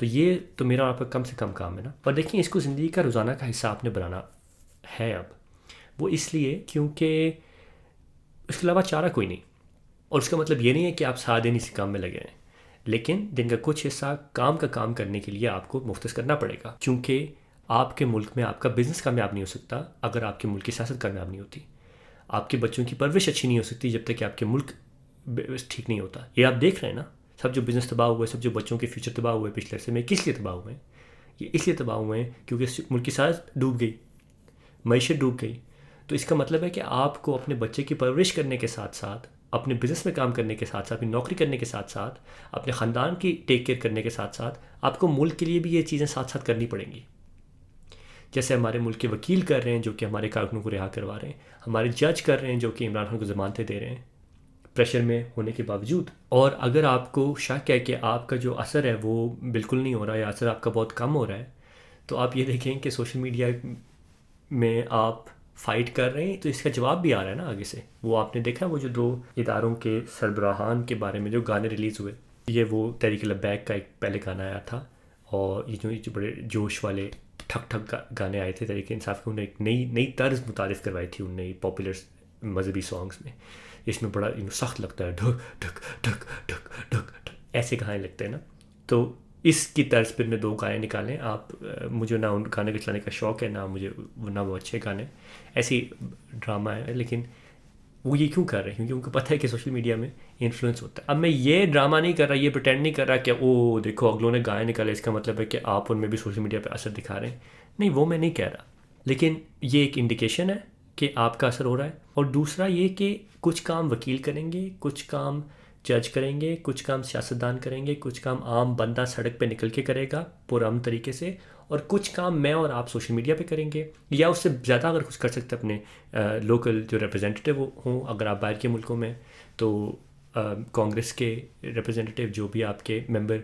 تو یہ تو میرا آپ کا کم سے کم کام ہے نا. اور دیکھیں اس کو زندگی کا روزانہ کا حصہ آپ نے بنانا ہے اب. وہ اس لیے کیونکہ اس کے علاوہ چارہ کوئی نہیں. اور اس کا مطلب یہ نہیں ہے کہ آپ سارا دن اسی کام میں لگے رہیں, لیکن دن کا کچھ حصہ کام کرنے کے لیے آپ کو مختص کرنا پڑے گا, کیونکہ آپ کے ملک میں آپ کا بزنس کامیاب نہیں ہو سکتا اگر آپ کے ملک کی سیاست کامیاب نہیں ہوتی. آپ کے بچوں کی پرورش اچھی نہیں ہو سکتی جب تک کہ آپ کے ملک ٹھیک نہیں ہوتا. یہ آپ دیکھ رہے ہیں نا, سب جو بزنس تباہ ہوئے, سب جو بچوں کے فیوچر تباہ ہوئے پچھلے عرصے میں, کس لیے تباہ ہوئے ہیں؟ یہ اس لیے تباہ ہوئے ہیں کیونکہ ملک کی سیاست ڈوب گئی, معیشت ڈوب گئی. تو اس کا مطلب ہے کہ آپ کو اپنے بچے کی پرورش کرنے کے ساتھ ساتھ, اپنے بزنس میں کام کرنے کے ساتھ ساتھ, اپنی نوکری کرنے کے ساتھ ساتھ, اپنے خاندان کی ٹیک کیئر کرنے کے ساتھ ساتھ آپ کو ملک کے لیے بھی یہ چیزیں ساتھ ساتھ کرنی پڑیں گی. جیسے ہمارے ملک کے وکیل کر رہے ہیں جو کہ ہمارے کارکنوں کو رہا کروا رہے ہیں, ہمارے جج کر رہے ہیں جو کہ عمران خان کو ضمانتیں دے رہے ہیں پریشر میں ہونے کے باوجود. اور اگر آپ کو شک ہے کہ آپ کا جو اثر ہے وہ بالکل نہیں ہو رہا یا اثر آپ کا بہت کم ہو رہا ہے, تو آپ یہ دیکھیں کہ سوشل میڈیا میں آپ فائٹ کر رہے ہیں تو اس کا جواب بھی آ رہا ہے نا آگے سے. وہ آپ نے دیکھا وہ جو 2 اداروں کے سربراہان کے بارے میں جو گانے ریلیز ہوئے, یہ وہ تحریک لبیک کا ایک پہلے گانا آیا تھا, اور یہ جو بڑے جوش والے ٹھک ٹھک گانے آئے تھے تحریک انصاف کے, انہیں ایک نئی طرز متعارف کروائی تھی ان نے پاپولر مذہبی سانگس میں. اس میں بڑا سخت لگتا ہے, ڈھک ڈھک ڈھک ڈھک ڈھک ڈھک ایسے گانے لگتے ہیں نا. تو اس کی طرز پر میں 2 گانے نکالیں آپ. مجھے نہ ان گانے کے چلانے کا شوق ہے, نہ وہ اچھے گانے, ایسی ڈرامہ ہے. لیکن وہ یہ کیوں کر رہے ہیں؟ کیونکہ ان کو پتہ ہے کہ سوشل میڈیا میں انفلوئنس ہوتا ہے. اب میں یہ ڈرامہ نہیں کر رہا, یہ پریٹینڈ نہیں کر رہا کہ او دیکھو اگلوں نے گانے نکالے, اس کا مطلب ہے کہ آپ ان میں بھی سوشل میڈیا پہ اثر دکھا رہے ہیں. نہیں, وہ میں نہیں کہہ رہا, لیکن یہ ایک انڈیکیشن ہے کہ آپ کا اثر ہو رہا ہے. اور دوسرا یہ کہ کچھ کام وکیل کریں گے, کچھ کام جج کریں گے, کچھ کام سیاستدان کریں گے, کچھ کام عام بندہ سڑک پہ نکل کے کرے گا پرامن طریقے سے, اور کچھ کام میں اور آپ سوشل میڈیا پہ کریں گے, یا اس سے زیادہ اگر کچھ کر سکتے اپنے لوکل جو ریپرزینٹیو ہوں. اگر آپ باہر کے ملکوں میں تو کانگریس کے ریپرزینٹیو جو بھی آپ کے ممبر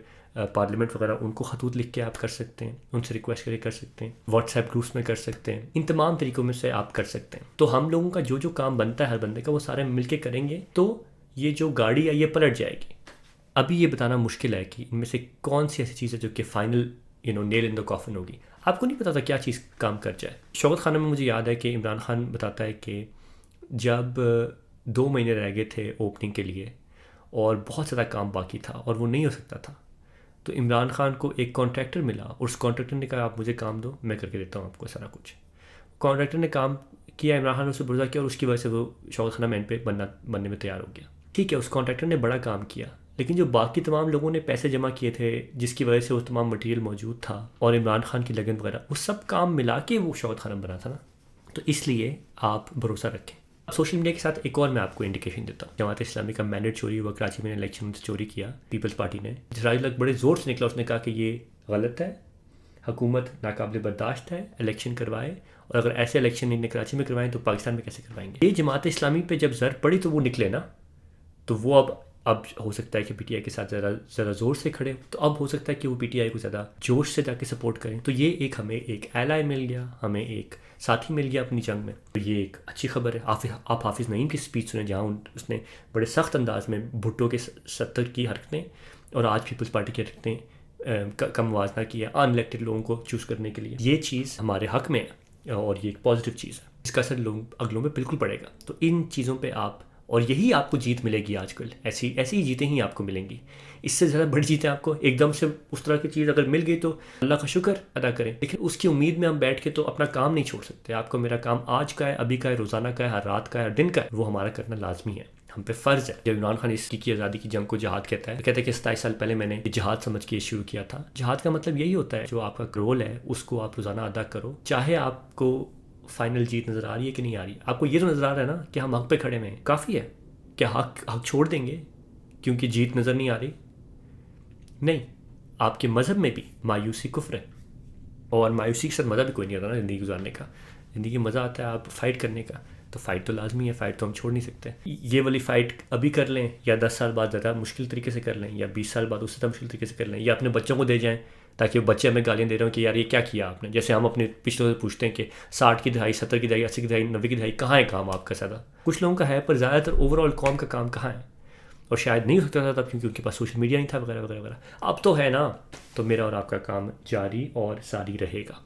پارلیمنٹ وغیرہ, ان کو خطوط لکھ کے آپ کر سکتے ہیں, ان سے ریکویسٹ کر کے کر سکتے ہیں, واٹس ایپ گروپس میں کر سکتے ہیں. ان تمام طریقوں میں سے آپ کر سکتے ہیں. تو ہم لوگوں کا جو کام بنتا ہے ہر بندے کا, وہ سارے مل کے کریں گے تو یہ جو گاڑی ہے یہ پلٹ جائے گی. ابھی یہ بتانا مشکل ہے کہ ان میں سے کون سی ایسی چیز ہے جو کہ فائنل نیل ان دا کافن ہوگی. آپ کو نہیں پتا تھا کیا چیز کام کر جائے. شوکت خانہ میں مجھے یاد ہے کہ عمران خان بتاتا ہے کہ جب 2 مہینے رہ گئے تھے اوپننگ کے لیے اور بہت زیادہ کام باقی تھا اور وہ نہیں ہو سکتا تھا, تو عمران خان کو ایک کانٹریکٹر ملا, اور اس کانٹریکٹر نے کہا آپ مجھے کام دو, میں کر کے دیتا ہوں آپ کو سارا کچھ. کانٹریکٹر نے کام کیا, عمران خان نے اسے بردا کیا, اور اس کی وجہ سے وہ شوکت خانہ مین پہ بننے میں تیار ہو گیا. ٹھیک ہے, اس کانٹریکٹر نے بڑا کام کیا, لیکن جو باقی تمام لوگوں نے پیسے جمع کیے تھے جس کی وجہ سے وہ تمام مٹیریل موجود تھا اور عمران خان کی لگن وغیرہ, وہ سب کام ملا کے وہ شوکت خانہ بنا تھا نا. تو اس لیے آپ بھروسہ رکھیں. اب سوشل میڈیا کے ساتھ ایک اور میں آپ کو انڈیکیشن دیتا ہوں. جماعت اسلامی کا مینڈیٹ چوری ہوا کراچی میں, الیکشن سے چوری کیا پیپلز پارٹی نے. جسرائیل لگ بڑے زور سے نکلا, اس نے کہا کہ یہ غلط ہے, حکومت ناقابل برداشت ہے, الیکشن کروائے, اور اگر ایسے الیکشن نہیں کراچی میں کروائیں تو پاکستان میں کیسے کروائیں گے. یہ جماعت اسلامی پہ جب زر پڑی تو وہ نکلے نا, تو وہ اب ہو سکتا ہے کہ پی ٹی آئی کے ساتھ ذرا زور سے کھڑے, تو اب ہو سکتا ہے کہ وہ پی ٹی آئی کو زیادہ جوش سے جا کے سپورٹ کریں. تو یہ ہمیں ایک ایلائی مل گیا, ہمیں ایک ساتھی مل گیا اپنی جنگ میں. تو یہ ایک اچھی خبر ہے. آپ حافظ نعیم کی اسپیچ سنیں جہاں اس نے بڑے سخت انداز میں بھٹو کے 70 کی حرکتیں اور آج پیپلز پارٹی کی حرکتیں کا موازنہ کیا ان الیکٹڈ لوگوں کو چوز کرنے کے لیے. یہ چیز ہمارے حق میں ہے اور یہ ایک پازیٹیو چیز ہے, اس کا اثر اگلوں میں بالکل پڑے گا. تو ان چیزوں پہ آپ, اور یہی آپ کو جیت ملے گی آج کل, ایسی ہی جیتیں ہی آپ کو ملیں گی. اس سے زیادہ بڑی جیتیں آپ کو ایک دم سے اس طرح کی چیز اگر مل گئی تو اللہ کا شکر ادا کریں, لیکن اس کی امید میں ہم بیٹھ کے تو اپنا کام نہیں چھوڑ سکتے. آپ کو میرا کام آج کا ہے, ابھی کا ہے, روزانہ کا ہے, ہر رات کا ہے, ہر دن کا ہے, وہ ہمارا کرنا لازمی ہے, ہم پہ فرض ہے. جب عمران خان اس کی آزادی کی جنگ کو جہاد کہتا ہے کہ 27 سال پہلے میں نے جہاد سمجھ کے شروع کیا تھا. جہاد کا مطلب یہی ہوتا ہے جو آپ کا رول ہے اس کو آپ روزانہ ادا کرو, چاہے آپ کو فائنل جیت نظر آ رہی ہے کہ نہیں آ رہی. آپ کو یہ تو نظر آ رہا ہے نا کہ ہم حق پہ کھڑے ہوئے ہیں, کافی ہے. کیا حق چھوڑ دیں گے کیونکہ جیت نظر نہیں آ رہی؟ نہیں. آپ کے مذہب میں بھی مایوسی کفر ہے, اور مایوسی کے ساتھ مزہ بھی کوئی نہیں آتا نا زندگی گزارنے کا. زندگی مزہ آتا ہے آپ فائٹ کرنے کا, تو فائٹ تو لازمی ہے, فائٹ تو ہم چھوڑ نہیں سکتے. یہ والی فائٹ ابھی کر لیں یا 10 سال بعد زیادہ مشکل طریقے سے کر لیں, یا 20 سال بعد اس سے زیادہ مشکل طریقے سے کر لیں, یا اپنے بچوں کو دے جائیں تاکہ وہ بچے ہمیں گالیاں دے رہے ہوں کہ یار یہ کیا کیا آپ نے. جیسے ہم اپنے پچھلوں سے پوچھتے ہیں کہ 60 کی دہائی, 70 کی دہائی, 80 کی دہائی, 90 کی دہائی کہاں ہے کام آپ کا زیادہ. کچھ لوگوں کا ہے, پر زیادہ تر اوور آل قوم کا کام کہاں ہے. اور شاید نہیں ہو سکتا تھا تب کیونکہ ان کے پاس سوشل میڈیا نہیں تھا وغیرہ وغیرہ وغیرہ. اب تو ہے نا, تو میرا اور آپ کا کام جاری اور ساری رہے گا.